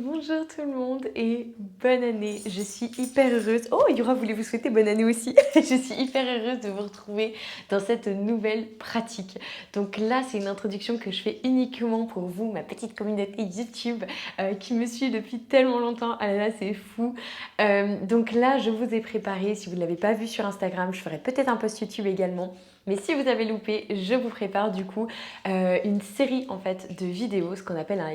Bonjour tout le monde et bonne année. Je suis hyper heureuse. Oh, Yura voulait vous souhaiter bonne année aussi. Je suis hyper heureuse de vous retrouver dans cette nouvelle pratique. Donc là, c'est une introduction que je fais uniquement pour vous, ma petite communauté YouTube qui me suit depuis tellement longtemps. Ah là là, c'est fou. Donc là, je vous ai préparé, si vous ne l'avez pas vu sur Instagram, je ferai peut-être un post YouTube également. Mais si vous avez loupé, je vous prépare du coup une série en fait de vidéos, ce qu'on appelle un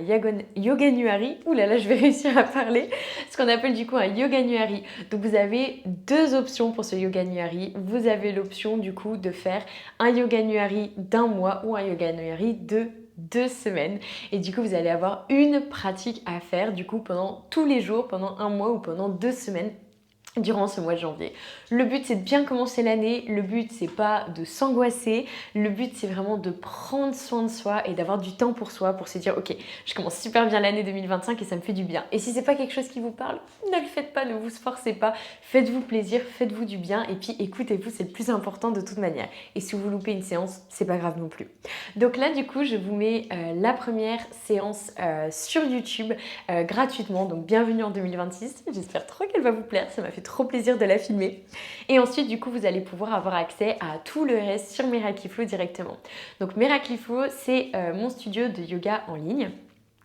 yoganuari. Ouh là là, je vais réussir à parler. Ce qu'on appelle du coup un yoganuari. Donc vous avez deux options pour ce yoganuari. Vous avez l'option du coup de faire un yoganuari d'un mois ou un yoganuari de 2 semaines. Et du coup, vous allez avoir une pratique à faire du coup pendant tous les jours, pendant un mois ou pendant 2 semaines durant ce mois de janvier. Le but c'est de bien commencer l'année, le but c'est pas de s'angoisser, le but c'est vraiment de prendre soin de soi et d'avoir du temps pour soi pour se dire ok, je commence super bien l'année 2025 et ça me fait du bien. Et si c'est pas quelque chose qui vous parle, ne le faites pas, ne vous forcez pas, faites-vous plaisir, faites-vous du bien et puis écoutez-vous, c'est le plus important de toute manière. Et si vous loupez une séance, c'est pas grave non plus. Donc là du coup je vous mets la première séance sur YouTube gratuitement, donc bienvenue en 2026, j'espère trop qu'elle va vous plaire, ça m'a fait trop plaisir de la filmer. Et ensuite, du coup, vous allez pouvoir avoir accès à tout le reste sur Miraculiflow directement. Donc Miraculiflow, c'est mon studio de yoga en ligne.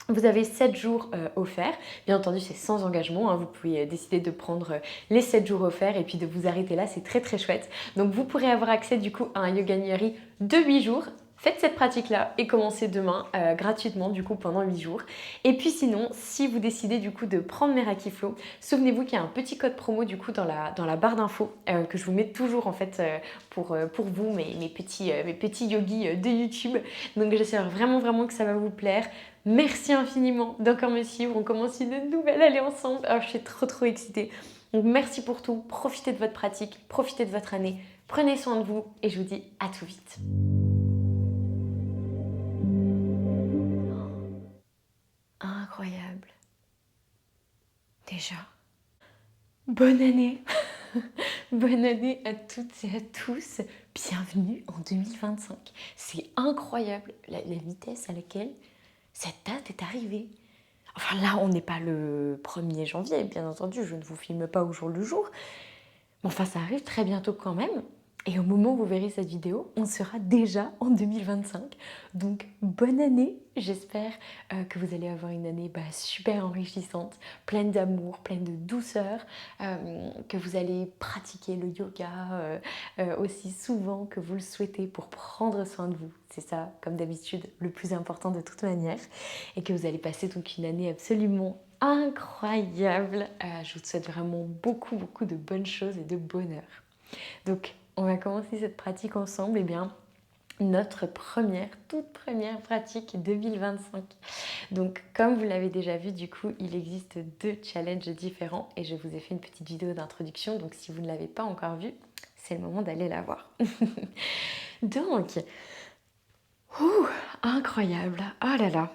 Vous avez 7 jours offerts. Bien entendu, c'est sans engagement. Hein. Vous pouvez décider de prendre les 7 jours offerts et puis de vous arrêter là. C'est très très chouette. Donc vous pourrez avoir accès du coup à un yoganuari de 8 jours. Faites cette pratique-là et commencez demain gratuitement du coup pendant 8 jours. Et puis sinon, si vous décidez du coup de prendre Miraculiflow, souvenez-vous qu'il y a un petit code promo du coup dans la barre d'infos que je vous mets toujours en fait pour vous, mes petits yogis de YouTube. Donc j'espère vraiment vraiment que ça va vous plaire. Merci infiniment d'encore me suivre. On commence une nouvelle année ensemble. Alors, je suis trop excitée. Donc merci pour tout. Profitez de votre pratique, profitez de votre année. Prenez soin de vous et je vous dis à tout vite. Incroyable. Déjà. Bonne année. Bonne année à toutes et à tous. Bienvenue en 2025. C'est incroyable la vitesse à laquelle cette date est arrivée. Enfin là, on n'est pas le 1er janvier, bien entendu, je ne vous filme pas au jour le jour. Mais enfin, ça arrive très bientôt quand même. Et au moment où vous verrez cette vidéo, on sera déjà en 2025. Donc, bonne année. J'espère que vous allez avoir une année super enrichissante, pleine d'amour, pleine de douceur, que vous allez pratiquer le yoga aussi souvent que vous le souhaitez pour prendre soin de vous. C'est ça, comme d'habitude, le plus important de toute manière. Et que vous allez passer donc une année absolument incroyable. Je vous souhaite vraiment beaucoup de bonnes choses et de bonheur. Donc, on va commencer cette pratique ensemble. Eh bien, notre toute première pratique 2025. Donc, comme vous l'avez déjà vu, du coup, il existe 2 challenges différents et je vous ai fait une petite vidéo d'introduction. Donc, si vous ne l'avez pas encore vue, c'est le moment d'aller la voir. Donc, incroyable. Oh là là.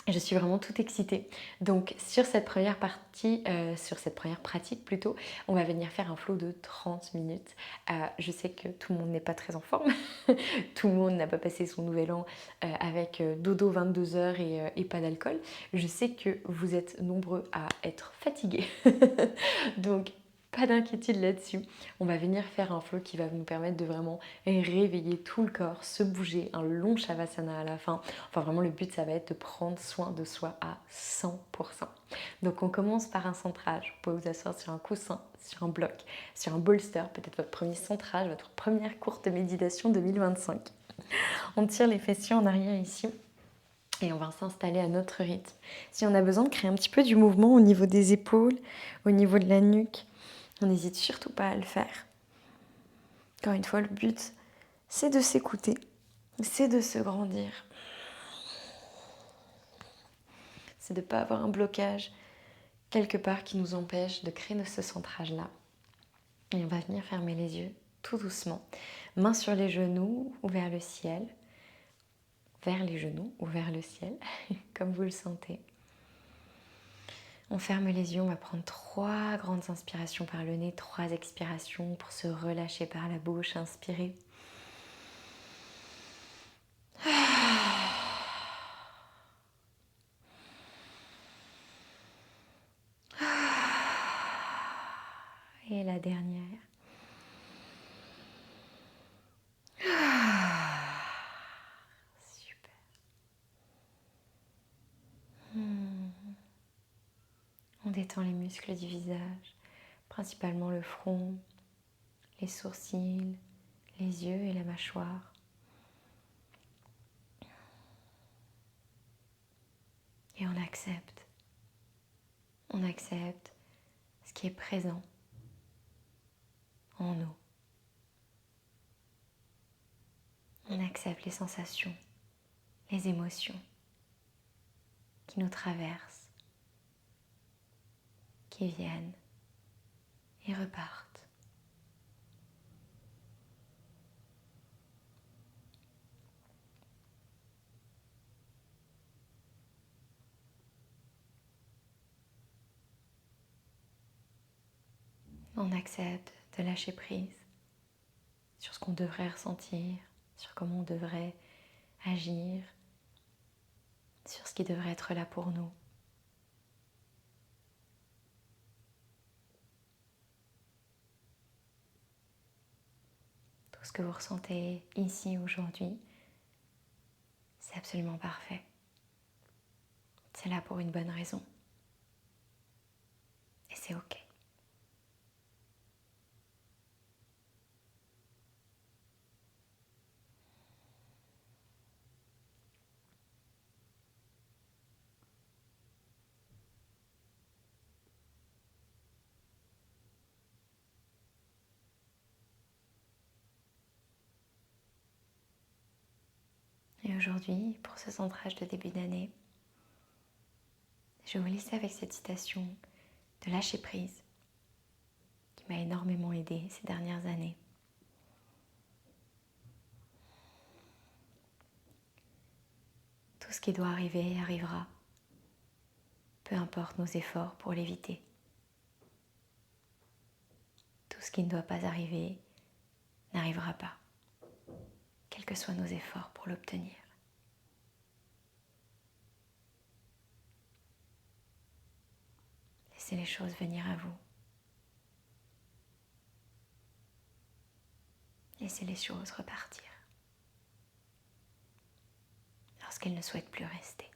Je suis vraiment toute excitée. Donc sur cette première pratique plutôt, on va venir faire un flow de 30 minutes. Je sais que tout le monde n'est pas très en forme. Tout le monde n'a pas passé son nouvel an avec dodo 22 heures et pas d'alcool. Je sais que vous êtes nombreux à être fatigués. Donc pas d'inquiétude là-dessus. On va venir faire un flow qui va nous permettre de vraiment réveiller tout le corps, se bouger, un long shavasana à la fin. Enfin vraiment le but ça va être de prendre soin de soi à 100%. Donc on commence par un centrage. Vous pouvez vous asseoir sur un coussin, sur un bloc, sur un bolster, peut-être votre premier centrage, votre première courte méditation 2025. On tire les fessiers en arrière ici. Et on va s'installer à notre rythme. Si on a besoin de créer un petit peu du mouvement au niveau des épaules, au niveau de la nuque, on n'hésite surtout pas à le faire. Encore une fois, le but, c'est de s'écouter, c'est de se grandir. C'est de ne pas avoir un blocage quelque part qui nous empêche de créer ce centrage-là. Et on va venir fermer les yeux tout doucement. Mains sur les genoux ou vers le ciel. Vers les genoux ou vers le ciel, comme vous le sentez. On ferme les yeux, on va prendre 3 grandes inspirations par le nez, 3 expirations pour se relâcher par la bouche. Inspirez. la dernière. Super. On détend les muscles du visage, principalement le front, les sourcils, les yeux et la mâchoire. Et on accepte. On accepte ce qui est présent en nous. On accepte les sensations, les émotions qui nous traversent, qui viennent et repartent. On accepte de lâcher prise sur ce qu'on devrait ressentir, sur comment on devrait agir, sur ce qui devrait être là pour nous. Tout ce que vous ressentez ici aujourd'hui, c'est absolument parfait. C'est là pour une bonne raison. Et c'est OK. Et aujourd'hui, pour ce centrage de début d'année, je vais vous laisser avec cette citation de lâcher prise qui m'a énormément aidée ces dernières années. Tout ce qui doit arriver arrivera, peu importe nos efforts pour l'éviter. Tout ce qui ne doit pas arriver n'arrivera pas, quels que soient nos efforts pour l'obtenir. Laissez les choses venir à vous. Laissez les choses repartir lorsqu'elles ne souhaitent plus rester.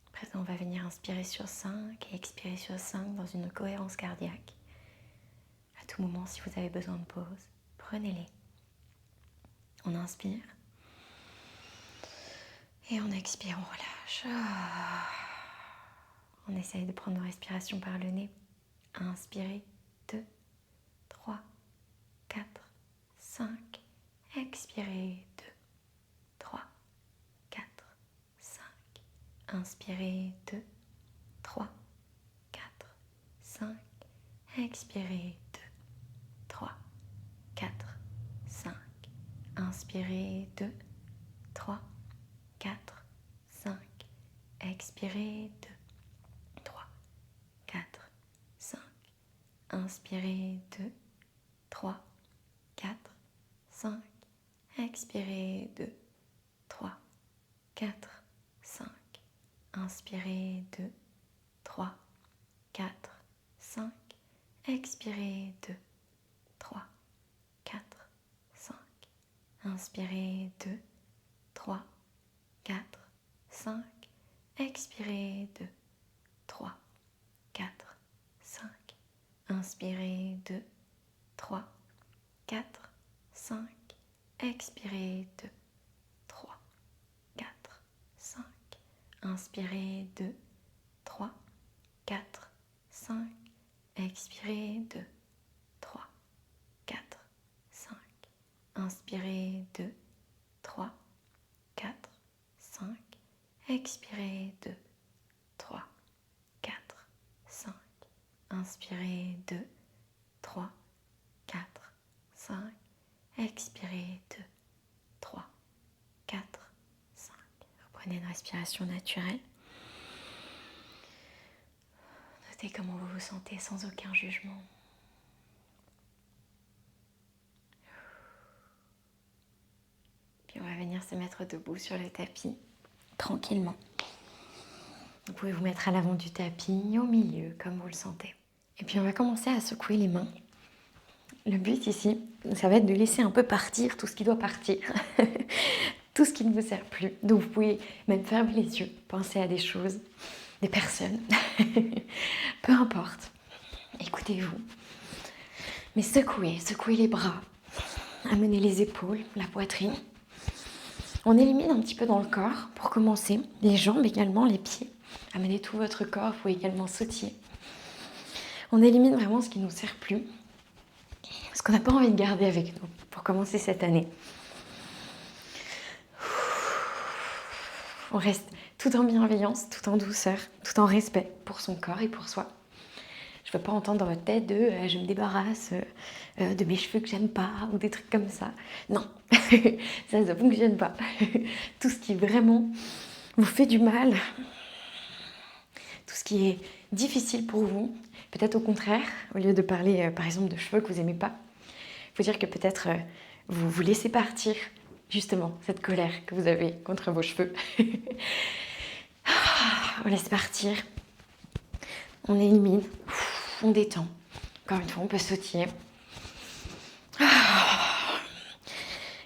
À présent, on va venir inspirer sur 5 et expirer sur 5 dans une cohérence cardiaque. À tout moment, si vous avez besoin de pause, prenez-les. On inspire et on expire, on relâche. On essaye de prendre nos respirations par le nez. Inspirez, 2, 3, 4, 5. Expirez, 2, 3, 4, 5. Inspirez, 2, 3, 4, 5. Expirez, 2, 3, 4, 5. Inspirez, 2, 3, 4, 5. Expirez, 2, 3, 4, 5. Inspirez, 2, 3, 4, 5. Expirez, 2, 3, 4, 5. Inspirez, 2, 3, 4, 5. Expirez, 2, 3, 4, 5. Inspirez, 2, 3, 4, 5. Expirez, 2, 3, 4, 5. Inspirez, 2, 3, 4, 5. Expirez, 2, 3, 4, 5. Inspirez, 2, 3, 4, 5. Expirez, 2, 3, 4, 5. Inspirez, 2, 3, 4, 5. Expirez, 2, 3, 4, 5. Inspirez, 2, 3, 4, 5. Expirez, 2, 3, 4, 5. Reprenez une respiration naturelle. Notez comment vous vous sentez sans aucun jugement. Puis on va venir se mettre debout sur le tapis. tranquillement. Vous pouvez vous mettre à l'avant du tapis, au milieu, comme vous le sentez. Et puis on va commencer à secouer les mains. Le but ici, ça va être de laisser un peu partir tout ce qui doit partir, tout ce qui ne vous sert plus. Donc vous pouvez même fermer les yeux, penser à des choses, des personnes, peu importe. Écoutez-vous. Mais secouez les bras, amenez les épaules, la poitrine. On élimine un petit peu dans le corps pour commencer, les jambes également, les pieds. Amenez tout votre corps, vous pouvez également sautiller. On élimine vraiment ce qui ne nous sert plus, ce qu'on n'a pas envie de garder avec nous pour commencer cette année. On reste tout en bienveillance, tout en douceur, tout en respect pour son corps et pour soi. Je ne veux pas entendre dans votre tête de je me débarrasse de mes cheveux que j'aime pas ou des trucs comme ça. Non, ça ne fonctionne pas. Tout ce qui vraiment vous fait du mal, tout ce qui est difficile pour vous, peut-être au contraire, au lieu de parler par exemple de cheveux que vous n'aimez pas, il faut dire que peut-être vous vous laissez partir justement cette colère que vous avez contre vos cheveux. On laisse partir, on élimine, on détend. Encore une fois, on peut sautiller.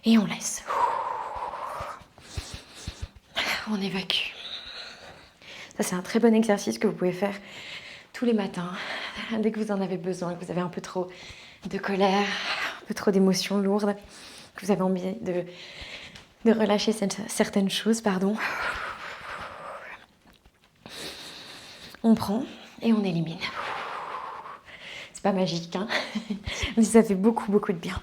Et on laisse. On évacue. Ça, c'est un très bon exercice que vous pouvez faire tous les matins, dès que vous en avez besoin, que vous avez un peu trop de colère, un peu trop d'émotions lourdes, que vous avez envie de relâcher certaines choses, pardon. On prend et on élimine. C'est pas magique, hein, mais ça fait beaucoup de bien.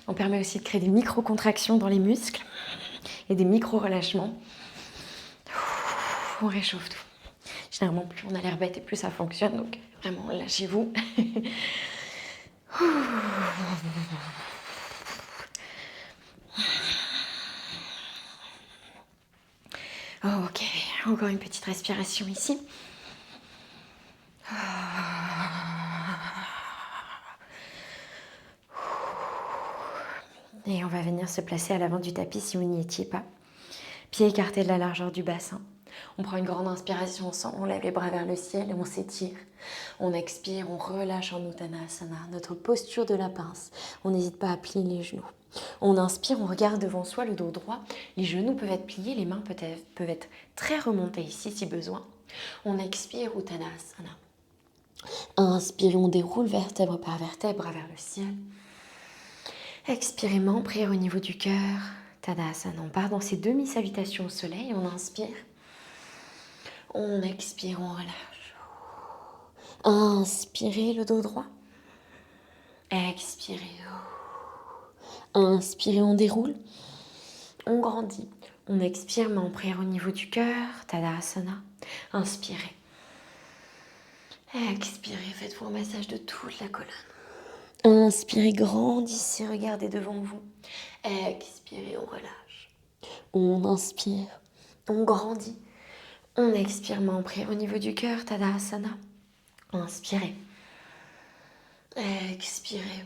On permet aussi de créer des micro-contractions dans les muscles et des micro-relâchements. On réchauffe tout. Généralement, plus on a l'air bête et plus ça fonctionne, donc vraiment, lâchez-vous. Ok, encore une petite respiration ici. Et on va venir se placer à l'avant du tapis si vous n'y étiez pas. Pieds écartés de la largeur du bassin. On prend une grande inspiration ensemble, on lève les bras vers le ciel et on s'étire. On expire, on relâche en Uttanasana, notre posture de la pince. On n'hésite pas à plier les genoux. On inspire, on regarde devant soi, le dos droit. Les genoux peuvent être pliés, les mains peuvent être très remontées ici si besoin. On expire, Uttanasana. Inspire, on déroule vertèbre par vertèbre vers le ciel. Expirez, main, prière au niveau du cœur. Tadasana, on part dans ces demi-salutations au soleil. On inspire. On expire, on relâche. Inspirez, le dos droit. Expirez. Inspirez, on déroule. On grandit. On expire, main en prière au niveau du cœur. Tadasana. Inspirez. Expirez, faites-vous un massage de toute la colonne. Inspirez, grandissez, regardez devant vous. Expirez, on relâche. On inspire, on grandit. On expire, main en prière au niveau du cœur, Tadasana. Inspirez. Expirez.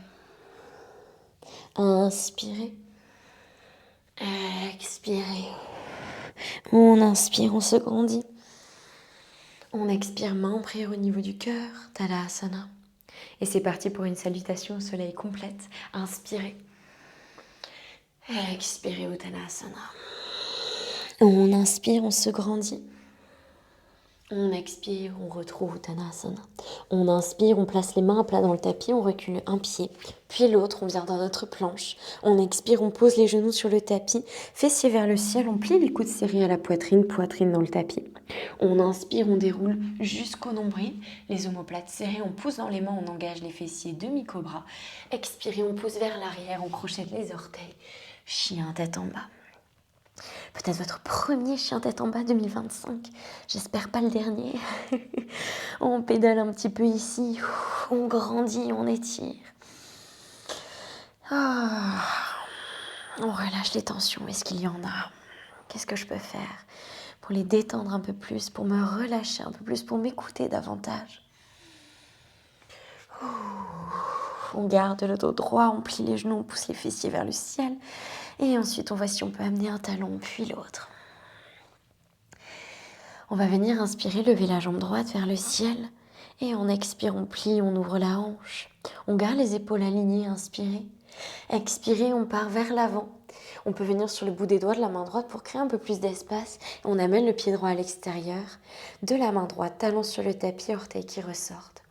Inspirez. Expirez. On inspire, on se grandit. On expire, main en prière au niveau du cœur, Tadasana. Et c'est parti pour une salutation au soleil complète. Inspirez. Expirez, Uttanasana. On inspire, on se grandit. On expire, on retrouve Uttanasana. On inspire, on place les mains à plat dans le tapis, on recule un pied, puis l'autre, on vient dans notre planche. On expire, on pose les genoux sur le tapis, fessiers vers le ciel, on plie les coudes serrés à la poitrine, poitrine dans le tapis. On inspire, on déroule jusqu'au nombril, les omoplates serrées, on pousse dans les mains, on engage les fessiers, demi-cobra. Expirez, on pousse vers l'arrière, on crochette les orteils. Chien tête en bas. Peut-être votre premier chien tête en bas 2025. J'espère pas le dernier. On pédale un petit peu ici. On grandit, on étire. On relâche les tensions. Est-ce qu'il y en a? Qu'est-ce que je peux faire pour les détendre un peu plus, pour me relâcher un peu plus, pour m'écouter davantage? On garde le dos droit, on plie les genoux, on pousse les fessiers vers le ciel. Et ensuite, on voit si on peut amener un talon, puis l'autre. On va venir inspirer, lever la jambe droite vers le ciel. Et on expire, on plie, on ouvre la hanche. On garde les épaules alignées, inspirez. Expirez, on part vers l'avant. On peut venir sur le bout des doigts de la main droite pour créer un peu plus d'espace. On amène le pied droit à l'extérieur. De la main droite, talon sur le tapis, orteils qui ressortent.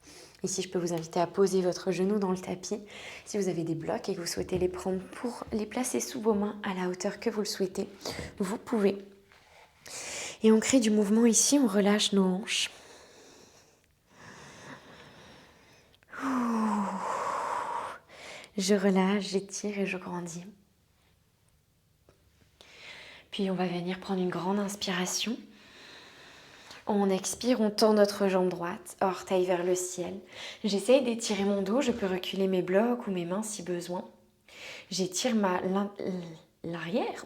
Ici, je peux vous inviter à poser votre genou dans le tapis. Si vous avez des blocs et que vous souhaitez les prendre pour les placer sous vos mains à la hauteur que vous le souhaitez, vous pouvez. Et on crée du mouvement ici, on relâche nos hanches. Je relâche, j'étire et je grandis. Puis on va venir prendre une grande inspiration. On expire, on tend notre jambe droite, orteil vers le ciel. J'essaye d'étirer mon dos, je peux reculer mes blocs ou mes mains si besoin. J'étire l'arrière,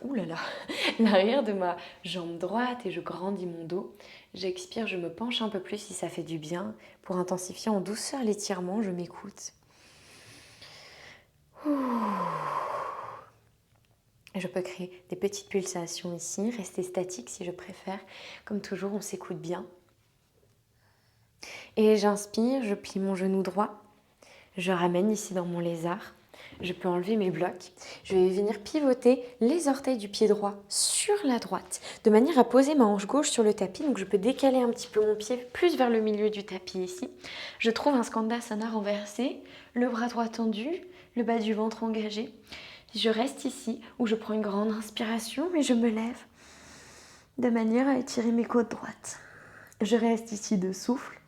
l'arrière de ma jambe droite et je grandis mon dos. J'expire, je me penche un peu plus si ça fait du bien. Pour intensifier en douceur l'étirement, je m'écoute. Je peux créer des petites pulsations ici, rester statique si je préfère. Comme toujours, on s'écoute bien. Et j'inspire, je plie mon genou droit. Je ramène ici dans mon lézard. Je peux enlever mes blocs. Je vais venir pivoter les orteils du pied droit sur la droite, de manière à poser ma hanche gauche sur le tapis. Donc je peux décaler un petit peu mon pied plus vers le milieu du tapis ici. Je trouve un Skandasana renversé, le bras droit tendu, le bas du ventre engagé. Je reste ici où je prends une grande inspiration et je me lève de manière à étirer mes côtes droites. Je reste ici de souffle.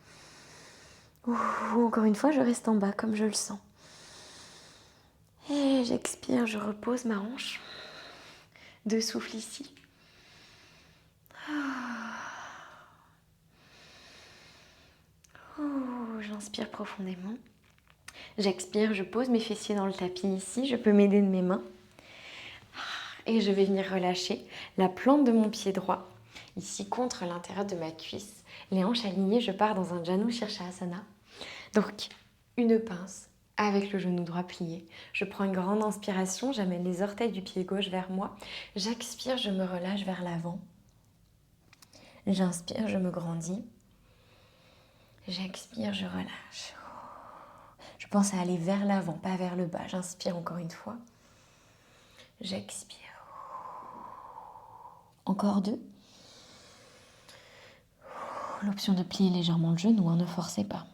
Encore une fois, je reste en bas comme je le sens. Et j'expire, je repose ma hanche. De souffle ici. J'inspire profondément. J'expire, je pose mes fessiers dans le tapis ici. Je peux m'aider de mes mains. Et je vais venir relâcher la plante de mon pied droit, ici contre l'intérieur de ma cuisse. Les hanches alignées, je pars dans un Janu Shirshasana. Donc, une pince avec le genou droit plié. Je prends une grande inspiration, j'amène les orteils du pied gauche vers moi. J'expire, je me relâche vers l'avant. J'inspire, je me grandis. J'expire, je relâche. Je pense à aller vers l'avant, pas vers le bas. J'inspire encore une fois. J'expire. Encore 2. L'option de plier légèrement le genou, ne forcez pas.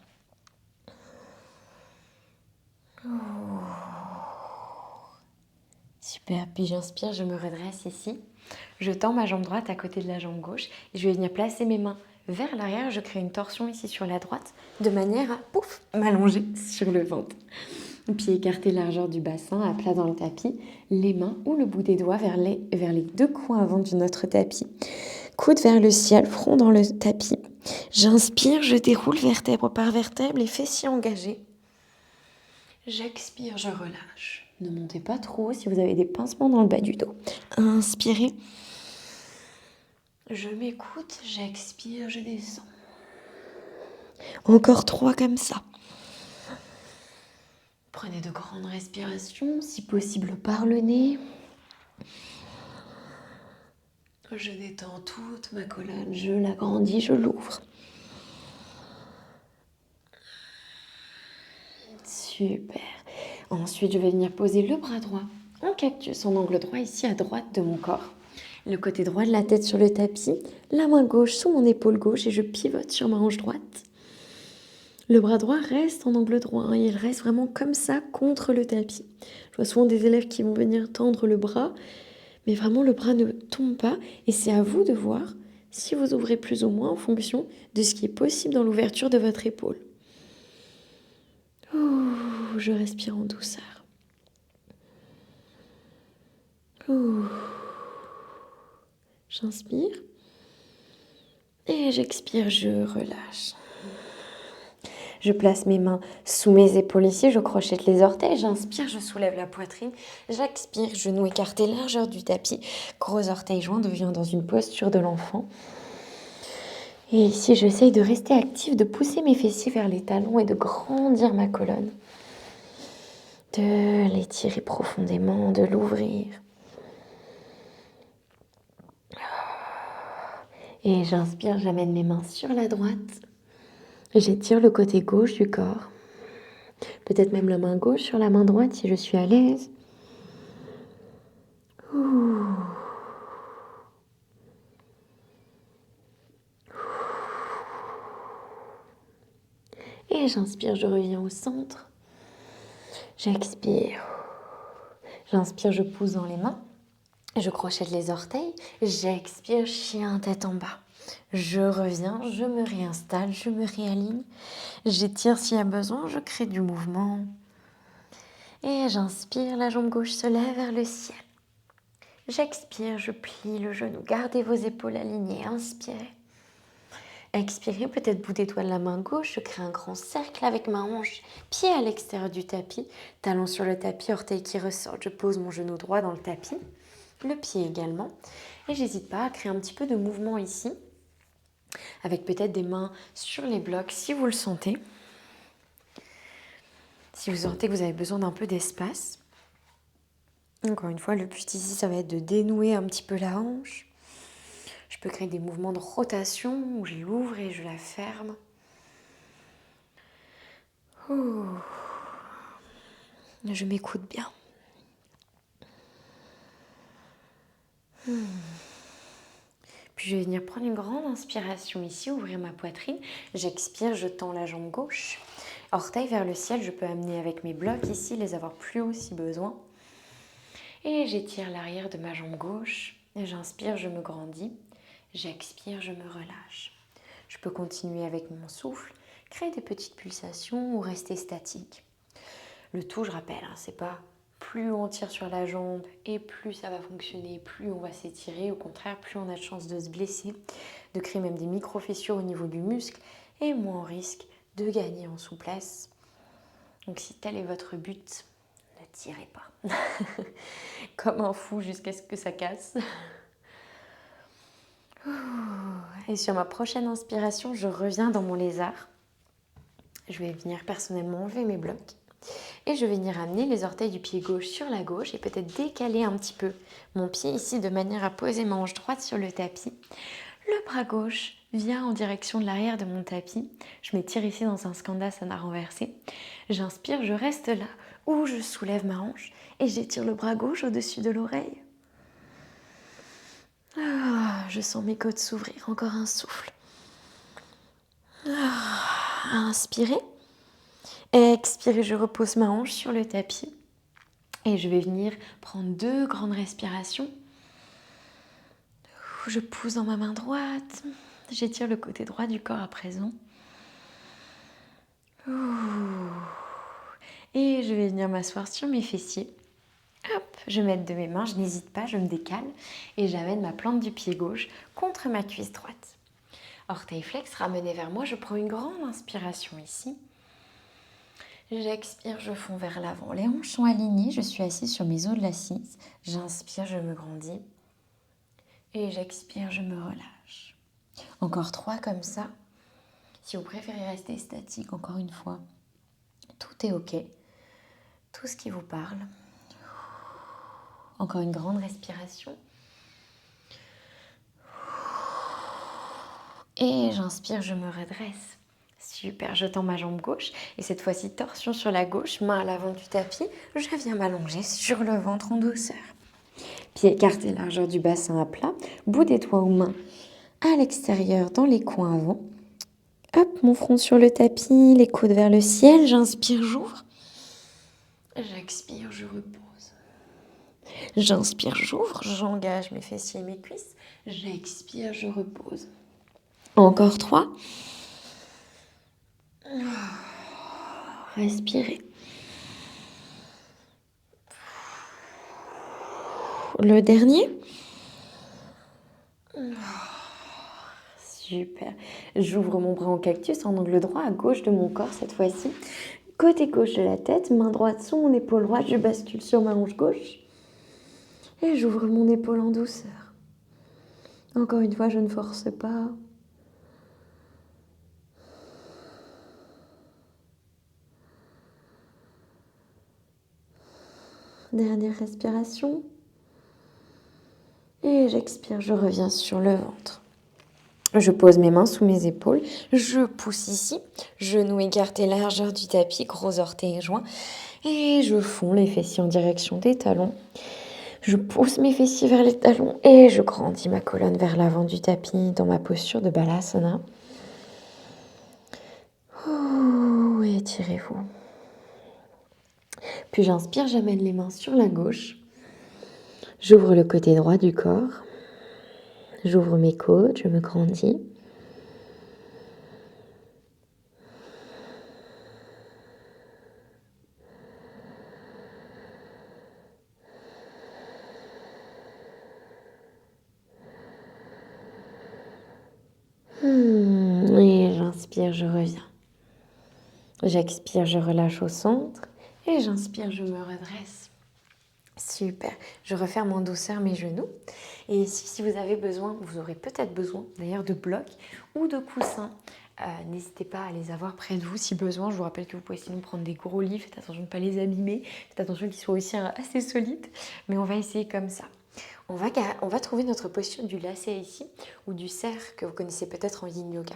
Super, puis j'inspire, je me redresse ici. Je tends ma jambe droite à côté de la jambe gauche et je vais venir placer mes mains vers l'arrière. Je crée une torsion ici sur la droite de manière à m'allonger sur le ventre. Puis écarter largeur du bassin à plat dans le tapis, les mains ou le bout des doigts vers les 2 coins avant de notre tapis. Coude vers le ciel, front dans le tapis. J'inspire, je déroule vertèbre par vertèbre, les fessiers engagés. J'expire, je relâche. Ne montez pas trop si vous avez des pincements dans le bas du dos. Inspirez. Je m'écoute, j'expire, je descends. Encore 3 comme ça. Prenez de grandes respirations, si possible par le nez. Je détends toute ma colonne, je l'agrandis, je l'ouvre. Super. Ensuite, je vais venir poser le bras droit en cactus, en angle droit, ici à droite de mon corps. Le côté droit de la tête sur le tapis, la main gauche sous mon épaule gauche et je pivote sur ma hanche droite. Le bras droit reste en angle droit, il reste vraiment comme ça contre le tapis. Je vois souvent des élèves qui vont venir tendre le bras, mais vraiment le bras ne tombe pas et c'est à vous de voir si vous ouvrez plus ou moins en fonction de ce qui est possible dans l'ouverture de votre épaule. Je respire en douceur. J'inspire et j'expire, je relâche. Je place mes mains sous mes épaules ici, je crochette les orteils, j'inspire, je soulève la poitrine, j'expire, genou écarté, largeur du tapis, gros orteils joints, devient dans une posture de l'enfant. Et ici, j'essaye de rester active, de pousser mes fessiers vers les talons et de grandir ma colonne. De l'étirer profondément, de l'ouvrir. Et j'inspire, j'amène mes mains sur la droite. J'étire le côté gauche du corps. Peut-être même la main gauche sur la main droite si je suis à l'aise. Et j'inspire, je reviens au centre. J'expire. J'inspire, je pousse dans les mains. Je crochette les orteils. J'expire, chien tête en bas. Je reviens, je me réinstalle, je me réaligne. J'étire s'il y a besoin, je crée du mouvement. Et j'inspire, la jambe gauche se lève vers le ciel. J'expire, je plie le genou. Gardez vos épaules alignées. Inspirez. Expirez, peut-être bout d'étoile la main gauche. Je crée un grand cercle avec ma hanche. Pied à l'extérieur du tapis. Talon sur le tapis, orteil qui ressort. Je pose mon genou droit dans le tapis. Le pied également. Et j'hésite pas à créer un petit peu de mouvement ici. Avec peut-être des mains sur les blocs si vous le sentez. Si vous sentez que vous avez besoin d'un peu d'espace. Encore une fois, le but ici, ça va être de dénouer un petit peu la hanche. Je peux créer des mouvements de rotation où je l'ouvre et je la ferme. Je m'écoute bien. Puis je vais venir prendre une grande inspiration ici, ouvrir ma poitrine. J'expire, je tends la jambe gauche. Orteil vers le ciel, je peux amener avec mes blocs ici, les avoir plus haut si besoin. Et j'étire l'arrière de ma jambe gauche. Et j'inspire, je me grandis. J'expire, je me relâche. Je peux continuer avec mon souffle, créer des petites pulsations ou rester statique. Le tout, je rappelle, c'est pas plus on tire sur la jambe et plus ça va fonctionner, plus on va s'étirer. Au contraire, plus on a de chances de se blesser, de créer même des micro-fissures au niveau du muscle et moins on risque de gagner en souplesse. Donc si tel est votre but, ne tirez pas. Comme un fou jusqu'à ce que ça casse. Et sur ma prochaine inspiration, je reviens dans mon lézard. Je vais venir personnellement enlever mes blocs. Et je vais venir amener les orteils du pied gauche sur la gauche et peut-être décaler un petit peu mon pied ici de manière à poser ma hanche droite sur le tapis. Le bras gauche vient en direction de l'arrière de mon tapis. Je m'étire ici dans un skandasana renversé. J'inspire, je reste là où je soulève ma hanche et j'étire le bras gauche au-dessus de l'oreille. Je sens mes côtes s'ouvrir, encore un souffle. Inspirez. Expirez, je repose ma hanche sur le tapis. Et je vais venir prendre 2 grandes respirations. Je pousse dans ma main droite. J'étire le côté droit du corps à présent. Et je vais venir m'asseoir sur mes fessiers. Hop, je mets de mes mains, je n'hésite pas, je me décale. Et j'amène ma plante du pied gauche contre ma cuisse droite. Orteil flex ramené vers moi, je prends une grande inspiration ici. J'expire, je fonds vers l'avant. Les hanches sont alignées, je suis assise sur mes os de l'assise. J'inspire, je me grandis. Et j'expire, je me relâche. Encore 3 comme ça. Si vous préférez rester statique, encore une fois, tout est ok. Tout ce qui vous parle. Encore une grande respiration. Et j'inspire, je me redresse. Super, je tends ma jambe gauche. Et cette fois-ci, torsion sur la gauche, main à l'avant du tapis. Je viens m'allonger sur le ventre en douceur. Pieds écartés, largeur du bassin à plat. Bout des doigts aux mains à l'extérieur, dans les coins avant. Hop, mon front sur le tapis, les coudes vers le ciel. J'inspire, j'ouvre. J'expire, je repose. J'inspire, j'ouvre. J'engage mes fessiers et mes cuisses. J'expire, je repose. Encore 3. Respirez. Le dernier. Super. J'ouvre mon bras en cactus en angle droit à gauche de mon corps cette fois-ci. Côté gauche de la tête, main droite sous mon épaule droite, je bascule sur ma hanche gauche. Et j'ouvre mon épaule en douceur. Encore une fois, je ne force pas. Dernière respiration. Et j'expire, je reviens sur le ventre. Je pose mes mains sous mes épaules, je pousse ici, genoux écartés, largeur du tapis, gros orteils joints, et je fonds les fessiers en direction des talons. Je pousse mes fessiers vers les talons et je grandis ma colonne vers l'avant du tapis dans ma posture de Balasana. Oh, et étirez-vous. Puis j'inspire, j'amène les mains sur la gauche. J'ouvre le côté droit du corps. J'ouvre mes côtes, je me grandis. Et j'inspire, je reviens. J'expire, je relâche au centre. Et j'inspire, je me redresse. Super. Je referme en douceur mes genoux. Et ici, si vous avez besoin, vous aurez peut-être besoin d'ailleurs de blocs ou de coussins. N'hésitez pas à les avoir près de vous si besoin. Je vous rappelle que vous pouvez sinon prendre des gros lits. Faites attention de ne pas les abîmer. Faites attention qu'ils soient aussi assez solides. Mais on va essayer comme ça. On va trouver notre posture du lacet ici ou du cerf que vous connaissez peut-être en yin yoga.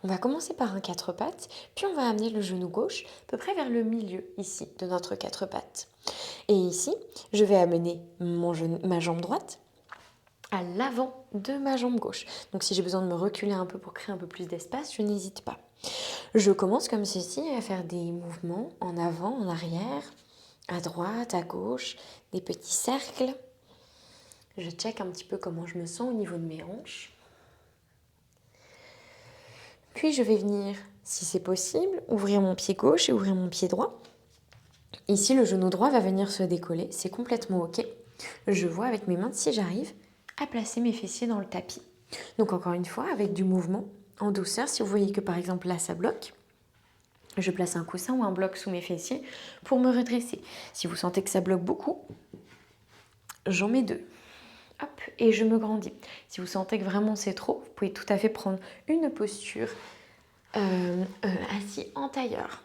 On va commencer par un quatre pattes, puis on va amener le genou gauche à peu près vers le milieu ici de notre quatre pattes. Et ici, je vais amener ma jambe droite à l'avant de ma jambe gauche. Donc si j'ai besoin de me reculer un peu pour créer un peu plus d'espace, je n'hésite pas. Je commence comme ceci à faire des mouvements en avant, en arrière, à droite, à gauche, des petits cercles. Je check un petit peu comment je me sens au niveau de mes hanches. Puis je vais venir, si c'est possible, ouvrir mon pied gauche et ouvrir mon pied droit. Ici, le genou droit va venir se décoller, c'est complètement ok. Je vois avec mes mains si j'arrive à placer mes fessiers dans le tapis. Donc encore une fois, avec du mouvement, en douceur, si vous voyez que par exemple là ça bloque, je place un coussin ou un bloc sous mes fessiers pour me redresser. Si vous sentez que ça bloque beaucoup, j'en mets deux. Hop, et je me grandis. Si vous sentez que vraiment c'est trop, vous pouvez tout à fait prendre une posture assis en tailleur.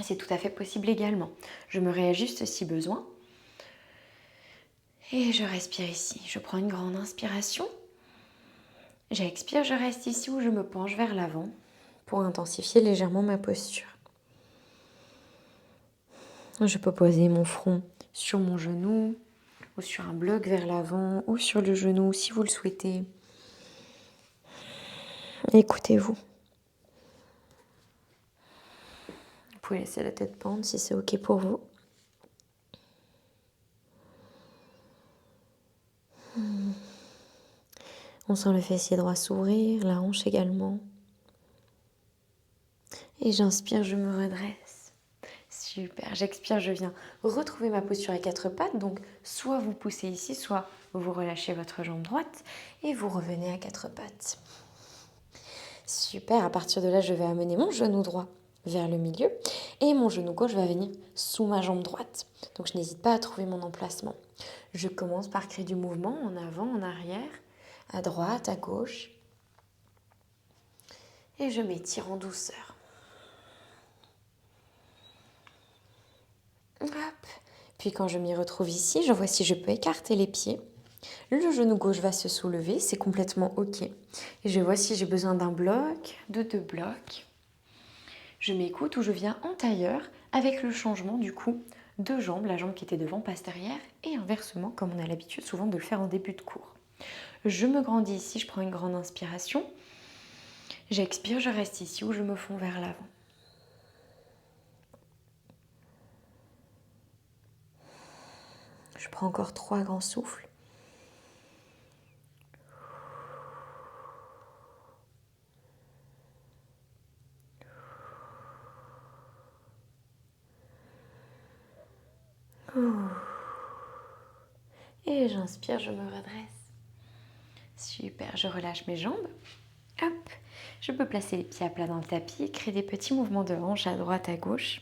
C'est tout à fait possible également. Je me réajuste si besoin. Et je respire ici. Je prends une grande inspiration. J'expire, je reste ici ou je me penche vers l'avant pour intensifier légèrement ma posture. Je peux poser mon front sur mon genou ou sur un bloc vers l'avant ou sur le genou si vous le souhaitez. Écoutez-vous. Vous pouvez laisser la tête pendre si c'est ok pour vous. On sent le fessier droit s'ouvrir, la hanche également. Et j'inspire, je me redresse. Super, j'expire, je viens retrouver ma posture à quatre pattes. Donc, soit vous poussez ici, soit vous relâchez votre jambe droite et vous revenez à quatre pattes. Super, à partir de là, je vais amener mon genou droit vers le milieu et mon genou gauche va venir sous ma jambe droite. Donc, je n'hésite pas à trouver mon emplacement. Je commence par créer du mouvement en avant, en arrière, à droite, à gauche. Et je m'étire en douceur. Hop. Puis quand je m'y retrouve ici, je vois si je peux écarter les pieds. Le genou gauche va se soulever, c'est complètement ok. Et je vois si j'ai besoin d'un bloc, de deux blocs. Je m'écoute ou je viens en tailleur avec le changement du coup de jambe. La jambe qui était devant passe derrière et inversement comme on a l'habitude souvent de le faire en début de cours. Je me grandis ici, je prends une grande inspiration. J'expire, je reste ici ou je me fonds vers l'avant. Je prends encore 3 grands souffles. Et j'inspire, je me redresse. Super, je relâche mes jambes. Hop, je peux placer les pieds à plat dans le tapis et créer des petits mouvements de hanche à droite, à gauche.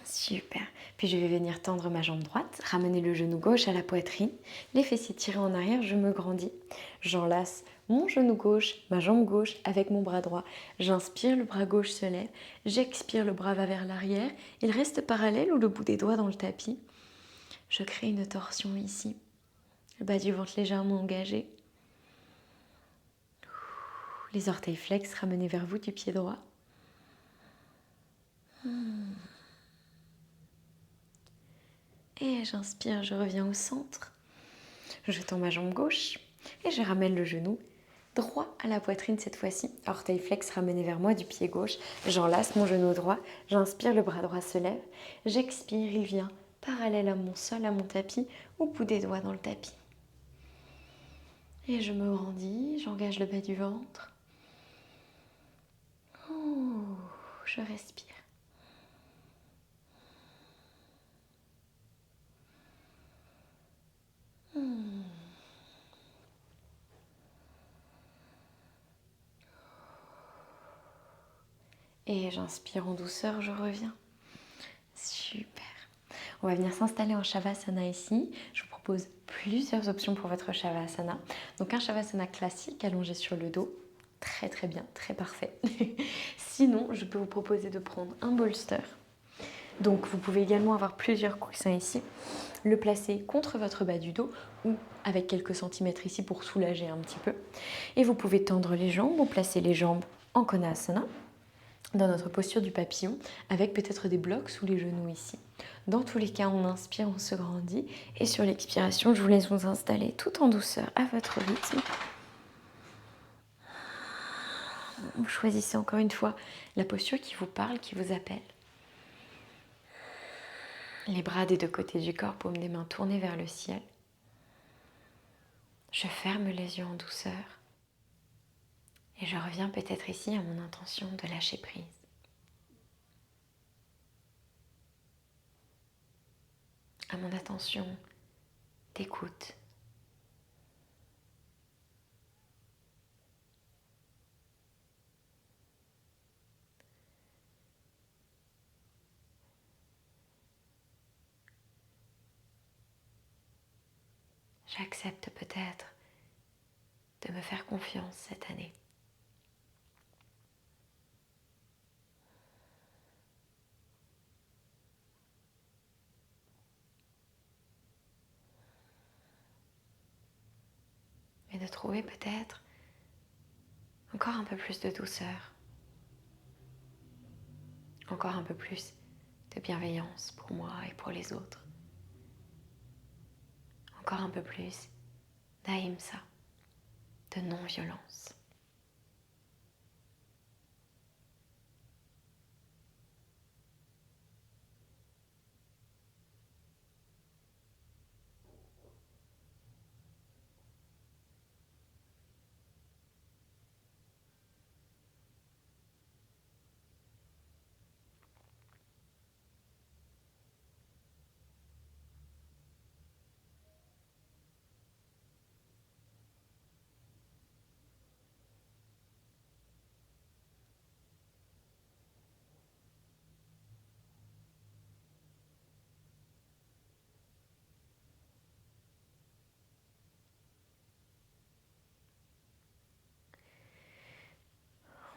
Super. Puis je vais venir tendre ma jambe droite, ramener le genou gauche à la poitrine, les fessiers tirés en arrière, je me grandis. J'enlace mon genou gauche, ma jambe gauche avec mon bras droit. J'inspire, le bras gauche se lève. J'expire, le bras va vers l'arrière. Il reste parallèle ou le bout des doigts dans le tapis. Je crée une torsion ici. Le bas du ventre légèrement engagé. Les orteils flex ramenés vers vous du pied droit. Et j'inspire, je reviens au centre. Je tends ma jambe gauche et je ramène le genou droit à la poitrine cette fois-ci. Orteil flex ramené vers moi du pied gauche. J'enlace mon genou droit. J'inspire, le bras droit se lève. J'expire, il vient parallèle à mon sol, à mon tapis, au bout des doigts dans le tapis. Et je me grandis, j'engage le bas du ventre. Je respire. Et j'inspire en douceur, je reviens. Super. On va venir s'installer en Shavasana ici. Je vous propose plusieurs options pour votre Shavasana. Donc un Shavasana classique allongé sur le dos. Très très bien, très parfait. Sinon, je peux vous proposer de prendre un bolster. Donc vous pouvez également avoir plusieurs coussins ici. Le placer contre votre bas du dos ou avec quelques centimètres ici pour soulager un petit peu. Et vous pouvez tendre les jambes ou placer les jambes en Konasana, dans notre posture du papillon, avec peut-être des blocs sous les genoux ici. Dans tous les cas, on inspire, on se grandit. Et sur l'expiration, je vous laisse vous installer tout en douceur à votre rythme. Vous choisissez encore une fois la posture qui vous parle, qui vous appelle. Les bras des deux côtés du corps, paume des mains tournées vers le ciel. Je ferme les yeux en douceur. Et je reviens peut-être ici à mon intention de lâcher prise. À mon attention d'écoute. J'accepte peut-être de me faire confiance cette année. Et de trouver peut-être encore un peu plus de douceur, encore un peu plus de bienveillance pour moi et pour les autres, encore un peu plus d'ahimsa, de non-violence.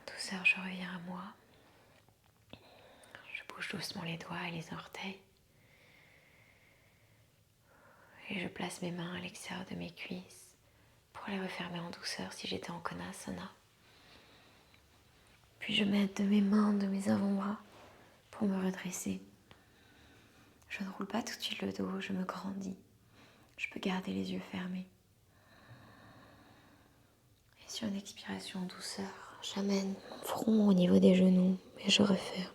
En douceur, je reviens à moi. Je bouge doucement les doigts et les orteils. Et je place mes mains à l'extérieur de mes cuisses pour les refermer en douceur si j'étais en Konasana. Puis je m'aide de mes mains, de mes avant-bras pour me redresser. Je ne roule pas tout de suite le dos, je me grandis. Je peux garder les yeux fermés. Et sur une expiration en douceur, j'amène mon front au niveau des genoux et je referme.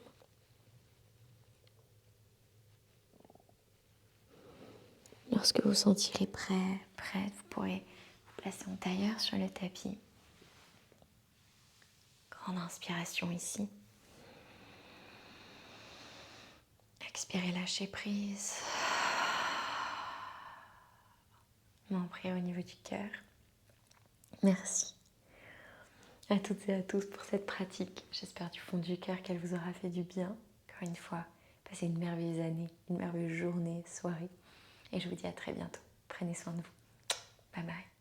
Lorsque vous sentirez prête, vous pourrez vous placer en tailleur sur le tapis. Grande inspiration ici. Expirez, lâchez prise. Main prière au niveau du cœur. Merci à toutes et à tous pour cette pratique. J'espère du fond du cœur qu'elle vous aura fait du bien. Encore une fois, passez une merveilleuse année, une merveilleuse journée, soirée. Et je vous dis à très bientôt. Prenez soin de vous. Bye bye.